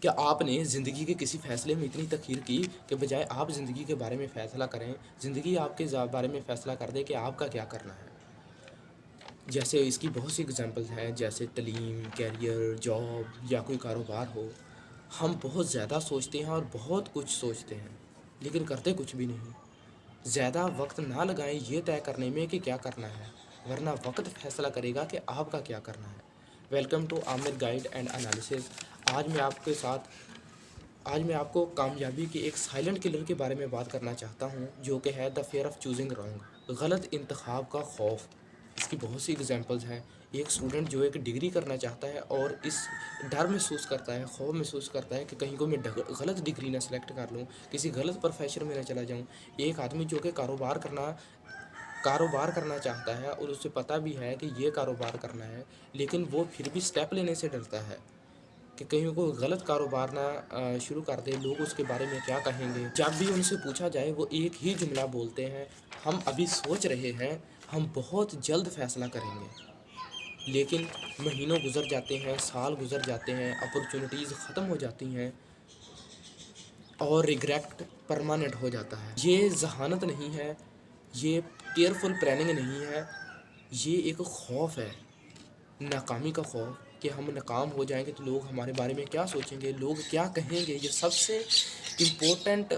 क्या आपने ज़िंदगी के किसी फ़ैसले में इतनी तख़ीर की कि बजाय आप ज़िंदगी के बारे में फ़ैसला करें, ज़िंदगी आपके बारे में फ़ैसला कर दे कि आपका क्या करना है? जैसे इसकी बहुत सी एग्ज़ाम्पल्स हैं, जैसे तलीम, करियर, जॉब या कोई कारोबार हो। हम बहुत ज़्यादा सोचते हैं और बहुत कुछ सोचते हैं, लेकिन करते कुछ भी नहीं। ज़्यादा वक्त ना लगाएं ये तय करने में कि क्या करना है, वरना वक्त फैसला करेगा कि आपका क्या करना है। Welcome to Aamir guide and analysis. आज मैं आपके साथ आज मैं आपको कामयाबी के एक साइलेंट किलर के बारे में बात करना चाहता हूँ, जो कि है the fear of choosing wrong, गलत इंतखाब का खौफ। इसकी बहुत सी एग्जांपल्स हैं। एक स्टूडेंट जो एक डिग्री करना चाहता है और इस डर महसूस करता है, खौफ महसूस करता है कि कहीं को मैं गलत डिग्री ना सेलेक्ट कर लूँ, किसी गलत प्रोफेशन में ना चला जाऊँ। एक आदमी जो कि कारोबार करना चाहता है और उसे पता भी है कि ये कारोबार करना है, लेकिन वो फिर भी स्टेप लेने से डरता है कि कहीं वो गलत कारोबार ना शुरू कर दे, लोग उसके बारे में क्या कहेंगे। जब भी उनसे पूछा जाए वो एक ही जुमला बोलते हैं, हम अभी सोच रहे हैं, हम बहुत जल्द फैसला करेंगे। लेकिन महीनों गुजर जाते हैं, साल गुजर जाते हैं, अपॉर्चुनिटीज़ ख़त्म हो जाती हैं और रिग्रेट परमानेंट हो जाता है। ये ज़हानत नहीं है, ये केयरफुल प्लानिंग नहीं है, ये एक खौफ है, नाकामी का खौफ कि हम नाकाम हो जाएंगे तो लोग हमारे बारे में क्या सोचेंगे, लोग क्या कहेंगे। ये सबसे इम्पोर्टेंट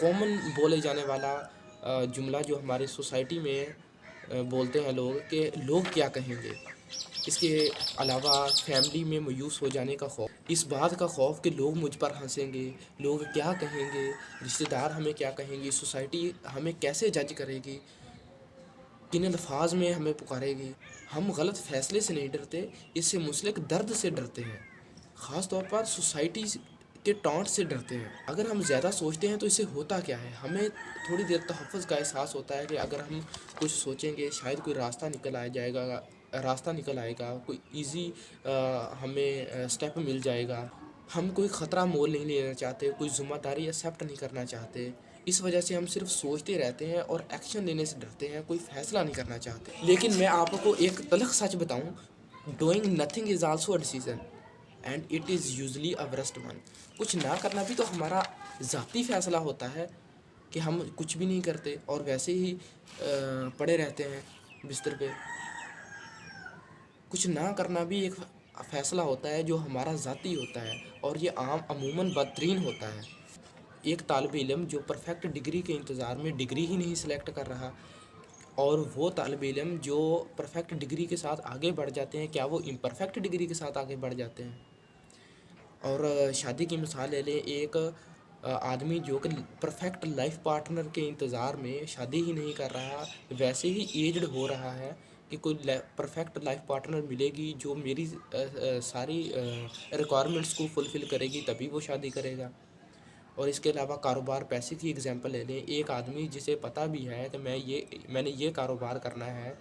कॉमन बोले जाने वाला जुमला जो हमारी सोसाइटी में बोलते हैं लोग, कि लोग क्या कहेंगे। इसके अलावा फैमिली में मायूस हो जाने का खौफ, इस बात का खौफ कि लोग मुझ पर हंसेंगे, लोग क्या कहेंगे, रिश्तेदार हमें क्या कहेंगे, सोसाइटी हमें कैसे जज करेगी, किन अल्फाज में हमें पुकारेगी। हम गलत फैसले से नहीं डरते, इससे मुंसलिक दर्द से डरते हैं। ख़ास तौर पर सोसाइटी के टॉन्ट से डरते हैं। अगर हम ज़्यादा सोचते हैं तो इससे होता क्या है, हमें थोड़ी देर तहफ़्फ़ुज़ का एहसास होता है कि अगर हम कुछ सोचेंगे शायद कोई रास्ता निकल आएगा, कोई ईज़ी हमें स्टेप मिल जाएगा। हम कोई ख़तरा मोल नहीं लेना चाहते, कोई ज़िम्मेदारी एक्सेप्ट नहीं करना चाहते। इस वजह से हम सिर्फ सोचते रहते हैं और एक्शन लेने से डरते हैं, कोई फ़ैसला नहीं करना चाहते। लेकिन मैं आपको एक तल्ख़ सच बताऊँ, doing nothing is also a decision and it is usually a worst one. कुछ ना करना भी तो हमारा ज़ाती फ़ैसला होता है कि हम कुछ भी नहीं करते और वैसे ही पड़े रहते हैं बिस्तर पे। कुछ ना करना भी एक फ़ैसला होता है जो हमारा ज़ाती होता है और ये अमूमन बदतरीन होता है। एक तालिब इल्म जो परफेक्ट डिग्री के इंतज़ार में डिग्री ही नहीं सेलेक्ट कर रहा, और वो तालिब इल्म जो परफेक्ट डिग्री के साथ आगे बढ़ जाते हैं, क्या वो इम्परफेक्ट डिग्री के साथ आगे बढ़ जाते हैं? और शादी की मिसाल ले लें, एक आदमी जो कि परफेक्ट लाइफ पार्टनर के इंतज़ार में शादी ही नहीं कर रहा, वैसे ही एज्ड हो रहा है कि कोई परफेक्ट लाइफ पार्टनर मिलेगी जो मेरी सारी रिक्वायरमेंट्स को फुलफ़िल करेगी, तभी वो शादी करेगा। और इसके अलावा कारोबार, पैसे की एग्जांपल ले लें, एक आदमी जिसे पता भी है कि मैंने ये कारोबार करना है,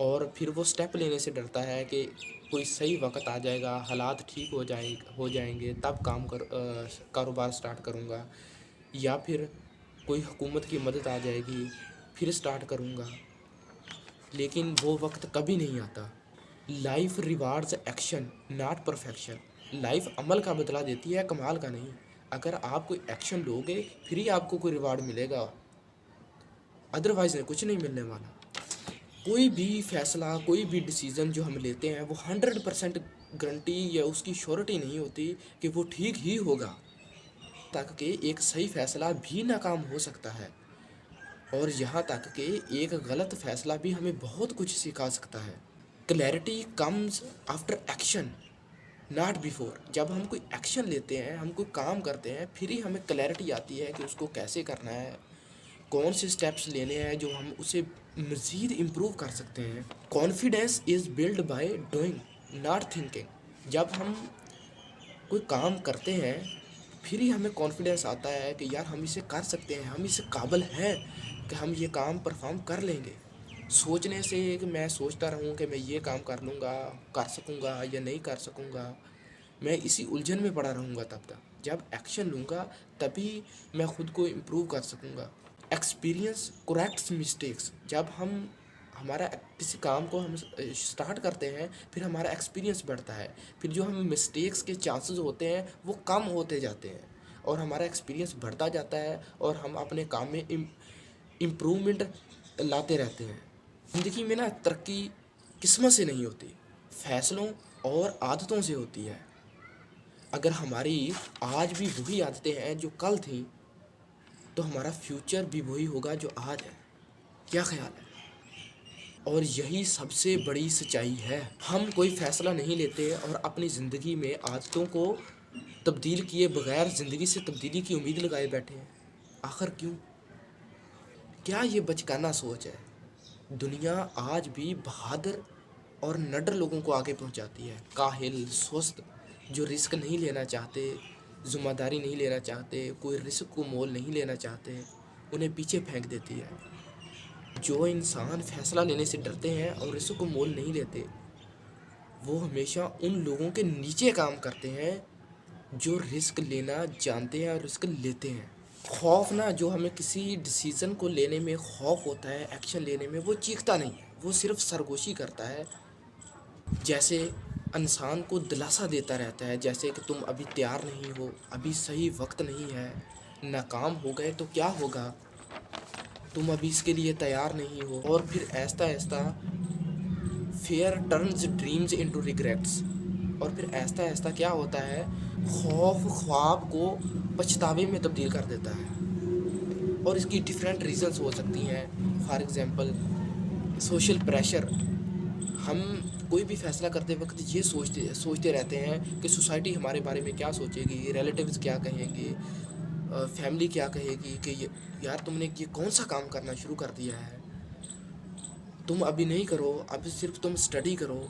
और फिर वो स्टेप लेने से डरता है कि कोई सही वक़्त आ जाएगा, हालात ठीक हो जाएँगे, तब कारोबार स्टार्ट करूँगा, या फिर कोई हुकूमत की मदद आ जाएगी, फिर स्टार्ट करूँगा। लेकिन वो वक़्त कभी नहीं आता। Life rewards action not perfection. Life अमल का बदला देती है, कमाल का नहीं। अगर आप कोई एक्शन लोगे फिर ही आपको कोई रिवार्ड मिलेगा, अदरवाइज़ कुछ नहीं मिलने वाला। कोई भी फ़ैसला, कोई भी डिसीज़न जो हम लेते हैं वो 100% गारंटी या उसकी श्योरिटी नहीं होती कि वो ठीक ही होगा, तक कि एक सही फ़ैसला भी नाकाम हो सकता है, और यहाँ तक कि एक गलत फ़ैसला भी हमें बहुत कुछ सिखा सकता है। Clarity comes after action not before. जब हम कोई एक्शन लेते हैं, हम कोई काम करते हैं, फिर ही हमें क्लैरिटी आती है कि उसको कैसे करना है, कौन से स्टेप्स लेने हैं जो हम उसे मज़ीद इम्प्रूव कर सकते हैं। Confidence is build by doing not thinking. जब हम कोई काम करते हैं फिर ही हमें कॉन्फिडेंस आता है कि यार हम इसे कर सकते हैं, हम इस काबिल हैं कि हम ये काम परफॉर्म कर लेंगे। सोचने से कि मैं सोचता रहूं कि मैं ये काम कर लूँगा, कर सकूँगा या नहीं कर सकूँगा, मैं इसी उलझन में पड़ा रहूँगा तब तक। जब एक्शन लूँगा तभी मैं खुद को इम्प्रूव कर सकूँगा। Experience corrects mistakes. जब हम हमारा किसी काम को हम स्टार्ट करते हैं, फिर हमारा एक्सपीरियंस बढ़ता है, फिर जो हम मिस्टेक्स के चांसेस होते हैं वो कम होते जाते हैं और हमारा एक्सपीरियंस बढ़ता जाता है और हम अपने काम में इम्प्रूवमेंट लाते रहते हैं। ज़िंदगी में ना तरक्की किस्मत से नहीं होती, फैसलों और आदतों से होती है। अगर हमारी आज भी वही आदतें हैं जो कल थी, तो हमारा फ्यूचर भी वही होगा जो आज है। क्या ख्याल है? और यही सबसे बड़ी सच्चाई है। हम कोई फ़ैसला नहीं लेते और अपनी ज़िंदगी में आदतों को तब्दील किए बगैर ज़िंदगी से तब्दीली की उम्मीद लगाए बैठे हैं। आखिर क्यों? क्या ये बचकाना सोच है? दुनिया आज भी बहादुर और निडर लोगों को आगे पहुंचाती है। काहिल, सुस्त, जो रिस्क नहीं लेना चाहते, ज़िम्मेदारी नहीं लेना चाहते, कोई रिस्क को मोल नहीं लेना चाहते, उन्हें पीछे फेंक देती है। जो इंसान फैसला लेने से डरते हैं और रिस्क को मोल नहीं लेते, वो हमेशा उन लोगों के नीचे काम करते हैं जो रिस्क लेना जानते हैं और रिस्क लेते हैं। खौफ ना, जो हमें किसी डिसीज़न को लेने में खौफ होता है, एक्शन लेने में, वो चीखता नहीं है, वो सिर्फ सरगोशी करता है। जैसे इंसान को दिलासा देता रहता है, जैसे कि तुम अभी तैयार नहीं हो, अभी सही वक्त नहीं है, नाकाम हो गए तो क्या होगा, तुम अभी इसके लिए तैयार नहीं हो। और फिर ऐसा ऐसा fair turns dreams into regrets. और फिर ऐसा ऐसा क्या होता है, खौफ ख्वाब को पछतावे में तब्दील कर देता है। और इसकी डिफरेंट रीजंस हो सकती हैं। For example social pressure. हम कोई भी फैसला करते वक्त ये सोचते रहते हैं कि सोसाइटी हमारे बारे में क्या सोचेगी, रिलेटिव्स क्या कहेंगे, फैमिली क्या कहेगी कि यार तुमने ये कौन सा काम करना शुरू कर दिया है, तुम अभी नहीं करो, अभी सिर्फ तुम स्टडी करो।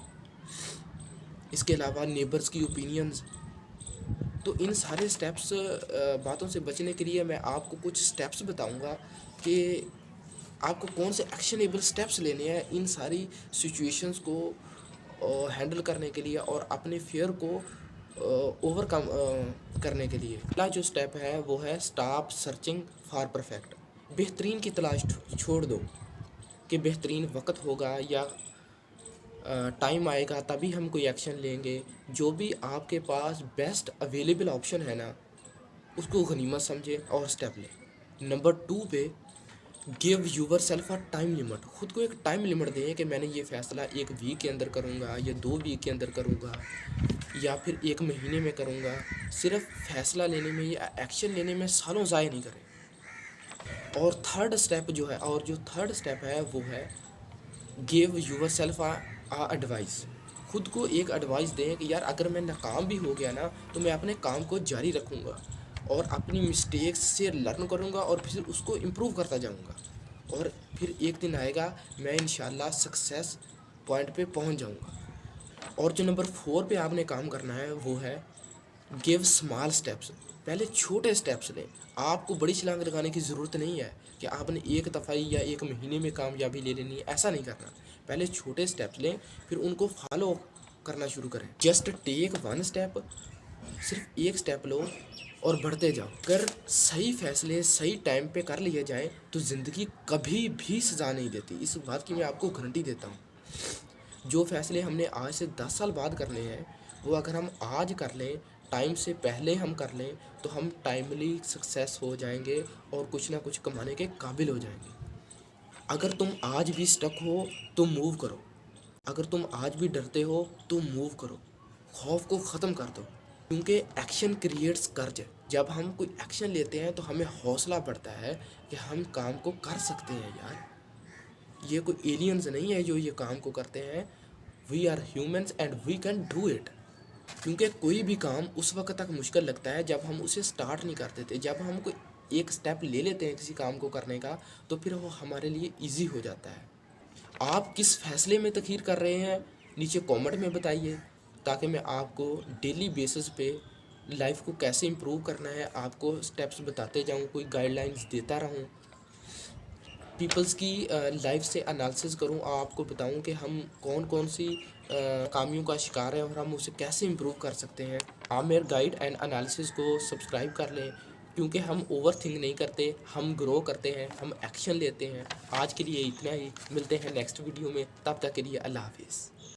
इसके अलावा नेबर्स की ओपिनियंस। तो इन सारे स्टेप्स, बातों से बचने के लिए मैं आपको कुछ स्टेप्स बताऊंगा कि आपको कौन से एक्शनेबल स्टेप्स लेने हैं इन सारी सिचुएशंस को हैंडल करने के लिए और अपने फियर को ओवरकम करने के लिए। पहला जो स्टेप है वो है स्टॉप सर्चिंग फॉर परफेक्ट। बेहतरीन की तलाश छोड़ दो कि बेहतरीन वक्त होगा या टाइम आएगा तभी हम कोई एक्शन लेंगे। जो भी आपके पास बेस्ट अवेलेबल ऑप्शन है ना, उसको गनीमत समझें और स्टेप लें। नंबर 2 पे give your self a time limit. खुद को एक टाइम लिमिट दें कि मैंने ये फ़ैसला 1 वीक के अंदर करूँगा या 2 वीक के अंदर करूँगा या फिर 1 महीने में करूँगा। सिर्फ फैसला लेने में या एक्शन लेने में सालों ज़ाया नहीं करें। और थर्ड स्टेप है वो है give your self a advice. खुद को एक एडवाइस दें कि यार अगर मैं नाकाम भी हो गया ना, तो मैं अपने काम को जारी रखूँगा और अपनी मिस्टेक्स से लर्न करूँगा और फिर उसको इम्प्रूव करता जाऊँगा और फिर एक दिन आएगा मैं इंशाल्लाह सक्सेस पॉइंट पे पहुँच जाऊँगा। और जो नंबर 4 पे आपने काम करना है वो है गिव स्मॉल स्टेप्स। पहले छोटे स्टेप्स लें। आपको बड़ी छलांग लगाने की ज़रूरत नहीं है कि आपने एक दफ़ाई या 1 महीने में कामयाबी ले लेनी है, ऐसा नहीं करना। पहले छोटे स्टेप्स लें, फिर उनको फॉलो करना शुरू करें। Just take 1 step. सिर्फ एक स्टेप लो और बढ़ते जाओ। अगर सही फैसले सही टाइम पे कर लिए जाएं तो ज़िंदगी कभी भी सज़ा नहीं देती। इस बात की मैं आपको गारंटी देता हूँ। जो फैसले हमने आज से 10 साल बाद करने हैं, वो अगर हम आज कर लें, टाइम से पहले हम कर लें, तो हम टाइमली सक्सेस हो जाएंगे और कुछ ना कुछ कमाने के काबिल हो जाएंगे। अगर तुम आज भी स्टक हो तो मूव करो। अगर तुम आज भी डरते हो तो मूव करो। खौफ को ख़त्म कर दो, क्योंकि एक्शन क्रिएट्स कर्ज। जब हम कोई एक्शन लेते हैं तो हमें हौसला बढ़ता है कि हम काम को कर सकते हैं। यार ये कोई एलियंस नहीं है जो ये काम को करते हैं। We are humans and we can do it. क्योंकि कोई भी काम उस वक्त तक मुश्किल लगता है जब हम उसे स्टार्ट नहीं कर देते। जब हम कोई एक स्टेप ले लेते हैं किसी काम को करने का, तो फिर वो हमारे लिए ईजी हो जाता है। आप किस फैसले में तखीर कर रहे हैं, नीचे कमेंट में बताइए, ताकि मैं आपको डेली बेसिस पे लाइफ को कैसे इम्प्रूव करना है आपको स्टेप्स बताते जाऊं, कोई गाइडलाइंस देता रहूं, पीपल्स की लाइफ से एनालिसिस करूं, आपको बताऊं कि हम कौन कौन सी खामियों का शिकार है और हम उसे कैसे इम्प्रूव कर सकते हैं। आप मेरे गाइड एंड एनालिसिस को सब्सक्राइब कर लें, क्योंकि हम ओवर थिंक नहीं करते, हम ग्रो करते हैं, हम एक्शन लेते हैं। आज के लिए इतना ही, मिलते हैं नेक्स्ट वीडियो में, तब तक के लिए अल्लाह हाफिज़।